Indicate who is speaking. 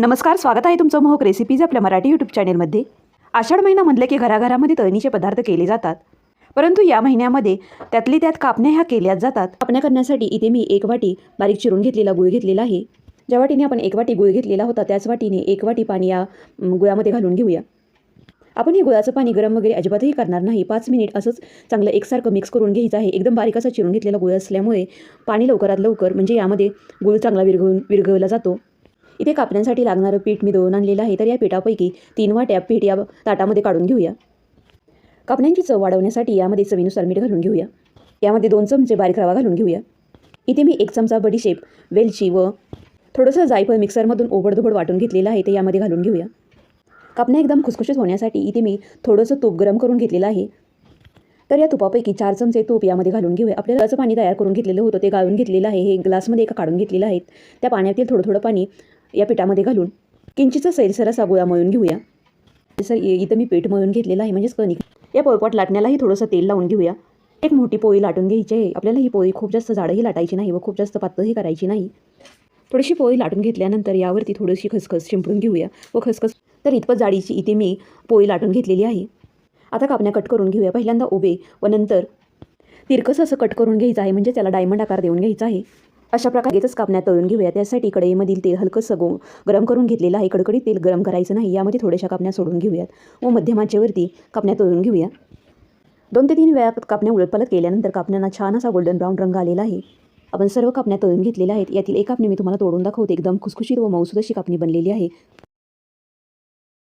Speaker 1: नमस्कार, स्वागत आहे तुमचं मोहक रेसिपीज आपल्या मराठी यूट्यूब चॅनेलमध्ये. आषाढ महिना म्हटलं की घराघरामध्ये तळणीचे पदार्थ केले जातात. परंतु या महिन्यामध्ये त्यातली त्यात कापण्या ह्या केल्याच जातात. कापण्या करण्यासाठी इथे मी 1 वाटी बारीक चिरून घेतलेला गूळ घेतलेला आहे. ज्या वाटीने आपण 1 वाटी गूळ घेतलेला होता त्याच वाटीने 1 वाटी पाणी या गुळामध्ये घालून घेऊया. आपण हे गुळाचं पाणी गरम वगैरे अजिबातही करणार नाही. 5 मिनिट असंच चांगलं एकसारखं मिक्स करून घ्यायचं आहे. एकदम बारीक असा चिरून घेतलेला गूळ असल्यामुळे पाणी लवकरात लवकर म्हणजे यामध्ये गूळ चांगला विरघळला जातो. इथे कापण्यांसाठी लागणारं पीठ मी दळून आणलेलं आहे. तर या पिठापैकी 3 वाट्या पीठ या ताटामध्ये काढून घेऊया. कापण्यांची चव वाढवण्यासाठी यामध्ये चवीनुसार मीठ घालून घेऊया. यामध्ये 2 चमचे बारीक रवा घालून घेऊया. इथे मी 1 चमचा बडीशेप, वेलची व थोडंसं जायफळ मिक्सरमधून ओबडधोबड वाटून घेतलेलं आहे ते यामध्ये घालून घेऊया. कापण्या एकदम खुसखुशीत होण्यासाठी इथे मी थोडंसं तूप गरम करून घेतलेलं आहे. तर या तुपापैकी 4 चमचे तूप यामध्ये घालून घेऊया. आपल्याला त्याचं पाणी तयार करून घेतलेलं होतं ते गाळून घेतलेलं आहे. हे ग्लासमध्ये एका काढून घेतलेलं आहे. त्या पाण्यातील थोडं पाणी या पिठामध्ये घालून किंचितचा सैलसर असा गोळा मळून घेऊया. इथं मी पीठ मळून घेतलेलं आहे म्हणजेच कणिक. या पोळपाट लाटण्यालाही थोडंसं तेल लावून घेऊया. एक मोठी पोळी लाटून घ्यायची आहे. आपल्याला ही पोळी खूप जास्त जाडही लाटायची नाही व खूप जास्त पातळही करायची नाही. थोडीशी पोळी लाटून घेतल्यानंतर यावरती थोडीशी खसखस शिंपडून घेऊया व खसखस तर इतपत जाडीची इथे मी पोळी लाटून घेतलेली आहे. आता कापण्या कट करून घेऊया. पहिल्यांदा उभे व नंतर तिरकस असं कट करून घ्यायचं आहे म्हणजे त्याला डायमंड आकार देऊन घ्यायचा आहे. अशा प्रकारेच कापण्या तळून घेऊया. त्यासाठी कढईमधील तेल हलकंसं गरम करून घेतलेलं आहे. कडकडीत तेल गरम करायचं नाही. यामध्ये थोड्याशा कापण्या सोडून घेऊयात व मध्यम आचेवरती कापण्या तळून घेऊया. 2 ते 3 वेळा कापण्या उलटपालट केल्यानंतर कापण्यांना छान असा गोल्डन ब्राऊन रंग आलेला आहे. आपण सर्व कापण्या तळून घेतलेल्या आहेत. यातील एक कापणी मी तुम्हाला तोडून दाखवते. एकदम खुसखुशीत व मऊसूद अशी कापणी बनलेली आहे.